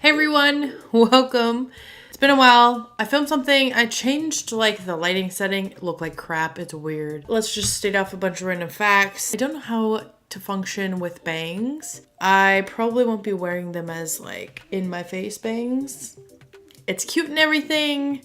Hey everyone, welcome. It's been a while. I filmed something. I changed like the lighting setting. It looked like crap. It's weird. Let's just state off a bunch of random facts. I don't know how to function with bangs. I probably won't be wearing them as like in my face bangs. It's cute and everything,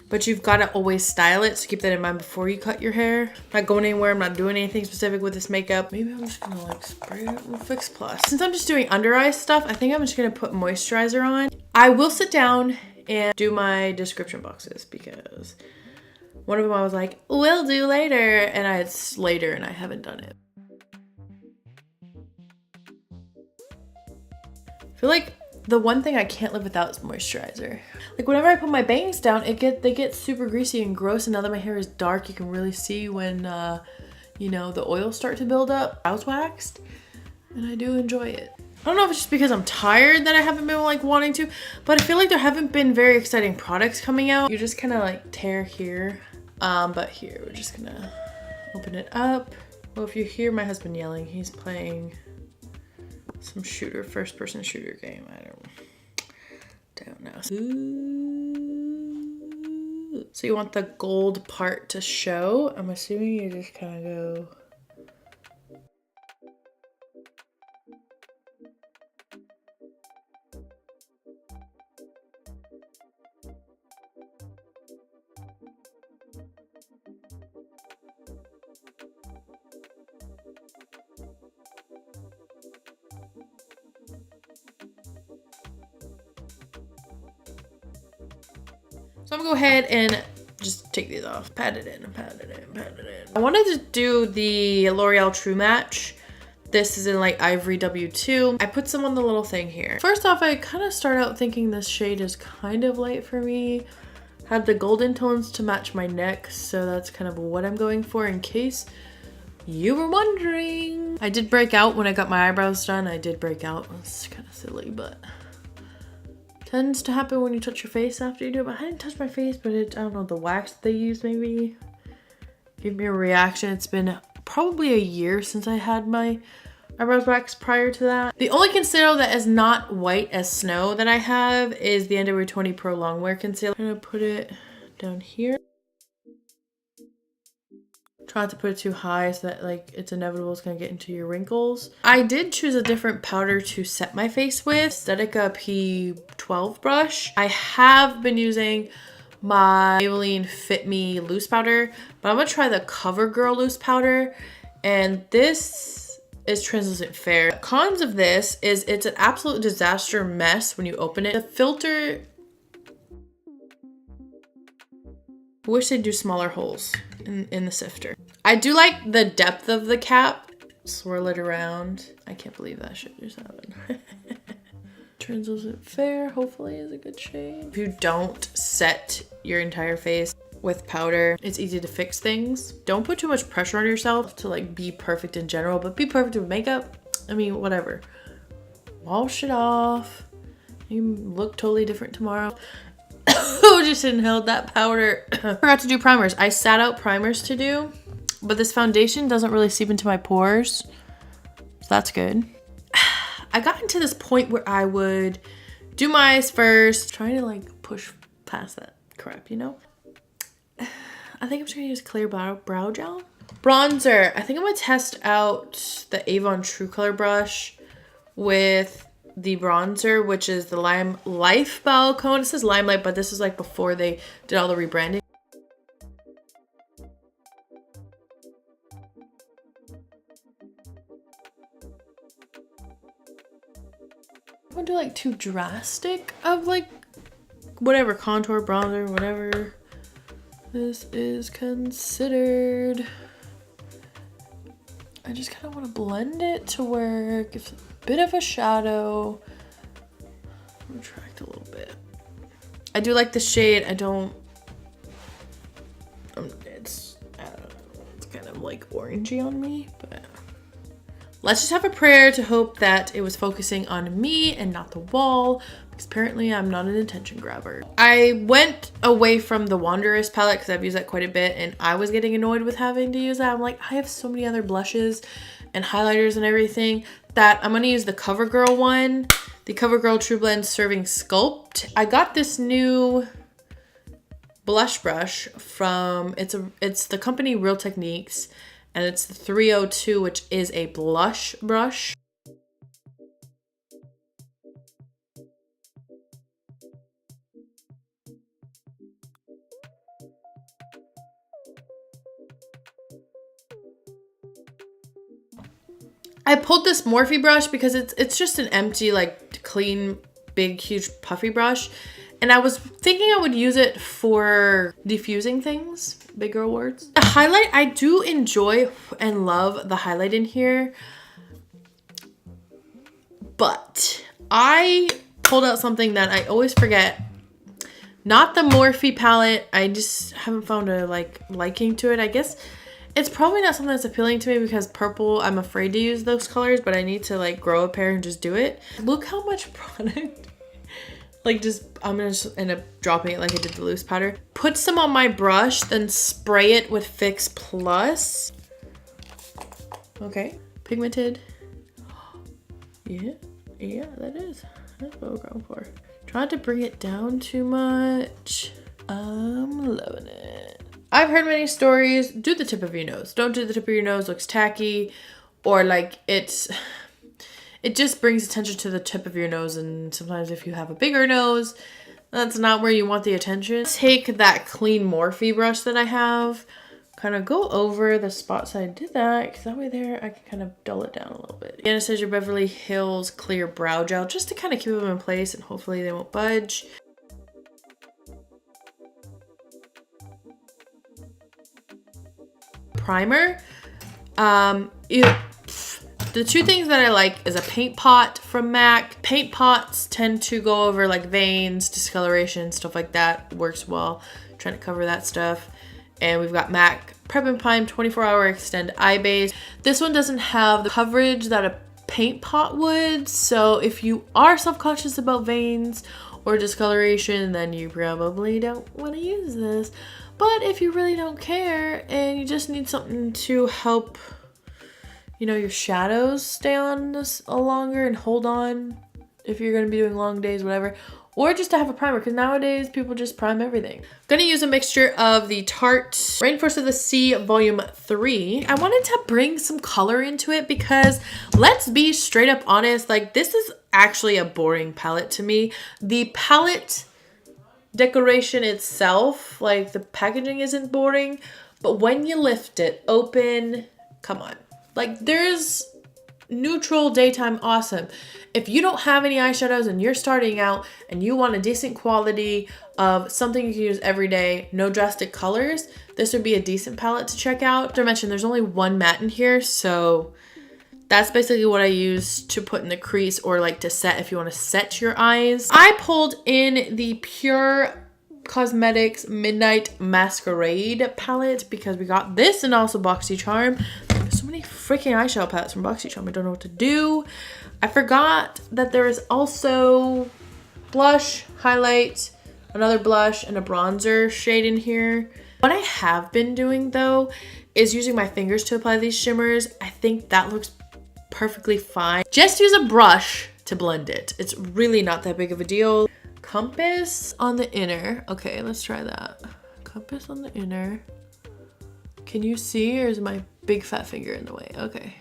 but you've got to always style it, so keep that in mind before you cut your hair. I'm not going anywhere. I'm not doing anything specific with this makeup. Maybe I'm just gonna like spray it with Fix Plus. Since I'm just doing under eye stuff, I think I'm just gonna put moisturizer on. I will sit down and do my description boxes because one of them I was like, we'll do later, and it's later and I haven't done it. I feel like the one thing I can't live without is moisturizer. Like whenever I put my bangs down, they get super greasy and gross, and now that my hair is dark, you can really see when, you know, the oils start to build up. I was waxed, and I do enjoy it. I don't know if it's just because I'm tired that I haven't been like wanting to, but I feel like there haven't been very exciting products coming out. You just kind of like tear here, but here, we're just gonna open it up. Well, if you hear my husband yelling, he's playing some first person shooter game. I don't know. Ooh. So you want the gold part to show. I'm assuming you just kind of go. So I'm gonna go ahead and just take these off. Pat it in, pat it in, pat it in. I wanted to do the L'Oreal True Match. This is in like Ivory W2. I put some on the little thing here. First off, I kind of start out thinking this shade is kind of light for me. Had the golden tones to match my neck, so that's kind of what I'm going for in case you were wondering. I did break out when I got my eyebrows done. I did break out. It's kind of silly, but tends to happen when you touch your face after you do it. But I didn't touch my face, but I don't know, the wax that they use maybe gave me a reaction. It's been probably a year since I had my eyebrows waxed prior to that. The only concealer that is not white as snow that I have is the Underwear 20 Pro Longwear Concealer. I'm gonna put it down here. Try not to put it too high so that like it's inevitable it's gonna get into your wrinkles. I did choose a different powder to set my face with, Estetica P12 brush. I have been using my Maybelline Fit Me loose powder, but I'm gonna try the CoverGirl loose powder, and this is translucent fair. The cons of this is it's an absolute disaster mess when you open it. The filter, I wish they'd do smaller holes in the sifter. I do like the depth of the cap. Swirl it around. I can't believe that shit just happened. Translucent fair, hopefully is a good shade. If you don't set your entire face with powder, it's easy to fix things. Don't put too much pressure on yourself to like be perfect in general, but be perfect with makeup. I mean, whatever. Wash it off. You look totally different tomorrow. Oh, just inhaled that powder. Forgot to do primers. I sat out primers to do, but this foundation doesn't really seep into my pores, so that's good. I got into this point where I would do my eyes first, trying to like push past that crap, you know? I think I'm just gonna use clear brow gel. Bronzer. I think I'm gonna test out the Avon True Color brush with the bronzer, which is the Lime Life Balcone. It says Limelight, but this is like before they did all the rebranding. I don't do like too drastic of like whatever contour, bronzer, whatever this is considered. I just kind of want to blend it to where it gives a bit of a shadow. Retract a little bit. I do like the shade. I don't know, it's kind of like orangey on me, but let's just have a prayer to hope that it was focusing on me and not the wall, because apparently I'm not an attention grabber. I went away from the Wanderers palette because I've used that quite a bit, and I was getting annoyed with having to use that. I'm like, I have so many other blushes and highlighters and everything that I'm gonna use the CoverGirl one. the CoverGirl True Blend Serving Sculpt. I got this new blush brush from, it's the company Real Techniques, and it's the 302, which is a blush brush. I pulled this Morphe brush because it's just an empty, like, clean, big, huge, puffy brush. And I was thinking I would use it for diffusing things. Big girl words. The highlight, I do enjoy and love the highlight in here. But I pulled out something that I always forget. Not the Morphe palette. I just haven't found a, like, liking to it, I guess. It's probably not something that's appealing to me because purple, I'm afraid to use those colors, but I need to like grow a pair and just do it. Look how much product, like I'm gonna just end up dropping it like I did the loose powder. Put some on my brush, then spray it with Fix Plus. Okay, pigmented. Yeah, that is. That's what we're going for. Try not to bring it down too much. I'm loving it. I've heard many stories, do the tip of your nose. Don't do the tip of your nose, looks tacky, or like it just brings attention to the tip of your nose, and sometimes if you have a bigger nose, that's not where you want the attention. Take that clean Morphe brush that I have, kind of go over the spots I did that, because that way there I can kind of dull it down a little bit. Anastasia Beverly Hills Clear Brow Gel, just to kind of keep them in place and hopefully they won't budge. Primer. The two things that I like is a paint pot from MAC. Paint pots tend to go over like veins, discoloration, stuff like that. Works well. Trying to cover that stuff. And we've got MAC Prep and Prime 24-hour Extend Eye Base. This one doesn't have the coverage that a paint pot would. So if you are self-conscious about veins or discoloration, then you probably don't want to use this. But if you really don't care and you just need something to help, you know, your shadows stay on this longer and hold on if you're going to be doing long days, whatever, or just to have a primer, because nowadays people just prime everything. I'm going to use a mixture of the Tarte Rainforest of the Sea Volume 3. I wanted to bring some color into it because, let's be straight up honest, like this is actually a boring palette to me. The palette decoration itself, like the packaging isn't boring, but when you lift it open, come on, like there's neutral, daytime, awesome. If you don't have any eyeshadows and you're starting out and you want a decent quality of something you can use every day, no drastic colors, this would be a decent palette to check out. As I mentioned, there's only one matte in here, so that's basically what I use to put in the crease or like to set if you want to set your eyes. I pulled in the Pure Cosmetics Midnight Masquerade palette because we got this and also BoxyCharm. There's so many freaking eyeshadow palettes from BoxyCharm. I don't know what to do. I forgot that there is also blush, highlight, another blush, and a bronzer shade in here. What I have been doing though is using my fingers to apply these shimmers. I think that looks perfectly fine. Just use a brush to blend it. It's really not that big of a deal. Compass on the inner. Okay, let's try that. Compass on the inner. Can you see, or is my big fat finger in the way? Okay.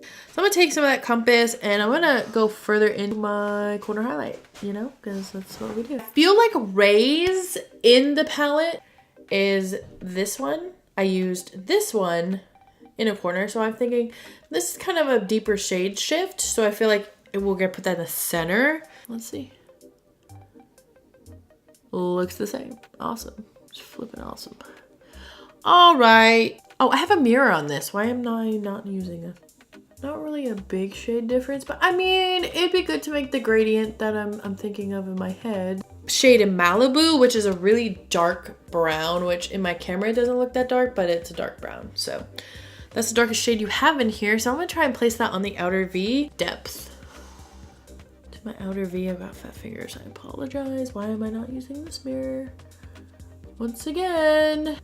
So I'm gonna take some of that compass and I'm gonna go further into my corner highlight, you know, because that's what we do. I feel like Raise in the palette is this one. I used this one in a corner, so I'm thinking this is kind of a deeper shade shift, so I feel like it will get put that in the center. Let's see. Looks the same. Awesome. It's flipping awesome. All right. Oh, I have a mirror on this. Why am I not using it? Not really a big shade difference, but I mean, it'd be good to make the gradient that I'm thinking of in my head. Shade in Malibu, which is a really dark brown, which in my camera it doesn't look that dark, but it's a dark brown. So that's the darkest shade you have in here. So I'm gonna try and place that on the outer V. Depth. To my outer V, I've got fat fingers. I apologize. Why am I not using this mirror? Once again.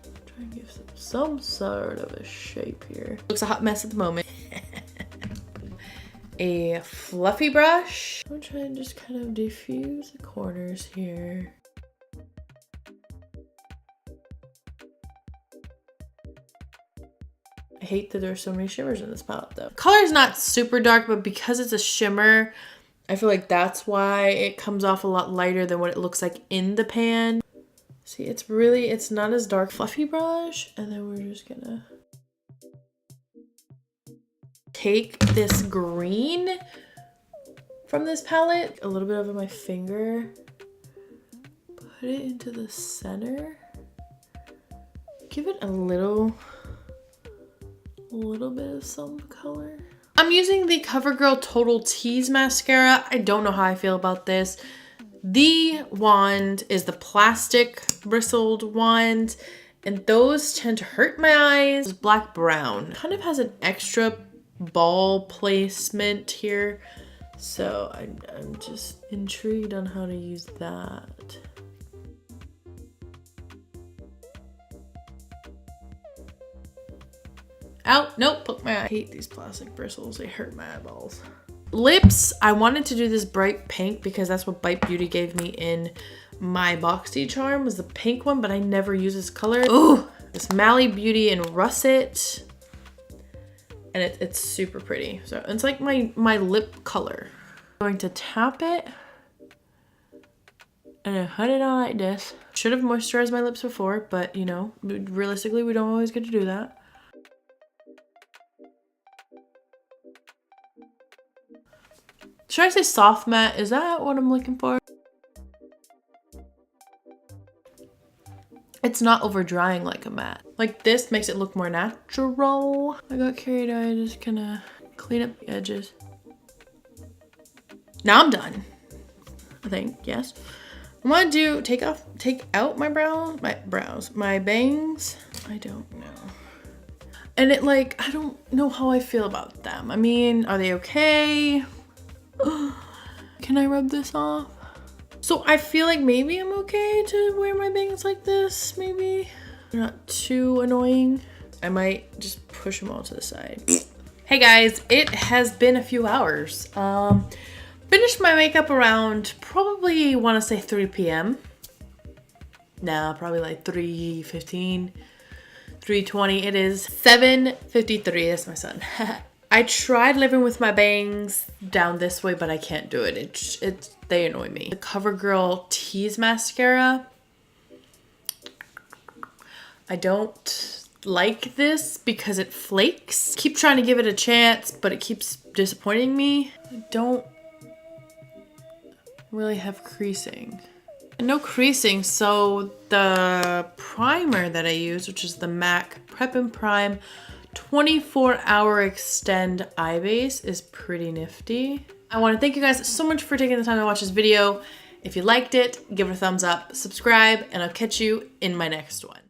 Try and give some sort of a shape here. Looks a hot mess at the moment. a fluffy brush. I'm trying to just kind of diffuse the corners here. I hate that there's so many shimmers in this palette though. Color is not super dark, but because it's a shimmer, I feel like that's why it comes off a lot lighter than what it looks like in the pan. See, it's not as dark. Fluffy brush, and then we're just gonna take this green from this palette, a little bit over my finger, put it into the center, give it a little bit of some color. I'm using the CoverGirl Total Tease mascara. I don't know how I feel about this. The wand is the plastic bristled wand, and those tend to hurt my eyes. It's black brown. Kind of has an extra ball placement here, so I'm just intrigued on how to use that. Ow, nope, poke my eye. I hate these plastic bristles, they hurt my eyeballs. Lips, I wanted to do this bright pink because that's what Bite Beauty gave me in my Boxy Charm, was the pink one, but I never use this color. Ooh, this Mally Beauty in Russet. And it's super pretty. So it's like my lip color. I'm going to tap it and then put it on like this. Should have moisturized my lips before, but you know, realistically, we don't always get to do that. Should I say soft matte? Is that what I'm looking for? It's not over drying like a matte. Like this makes it look more natural. I got carried away, just gonna clean up the edges. Now I'm done, I think, yes. I wanna take out my my bangs. I don't know. And it like, I don't know how I feel about them. I mean, are they okay? Can I rub this off? So I feel like maybe I'm okay to wear my bangs like this, maybe. They're not too annoying. I might just push them all to the side. Hey guys, it has been a few hours. Finished my makeup around probably want to say 3 p.m. Nah, probably like 3:15, 3:20. It is 7:53. That's my son. I tried living with my bangs down this way, but I can't do it. They annoy me. The CoverGirl Tease mascara. I don't like this because it flakes. Keep trying to give it a chance, but it keeps disappointing me. I don't really have creasing. No creasing, so the primer that I use, which is the MAC Prep and Prime 24-hour extend eye base, is pretty nifty. I want to thank you guys so much for taking the time to watch this video. If you liked it, give it a thumbs up, subscribe, and I'll catch you in my next one.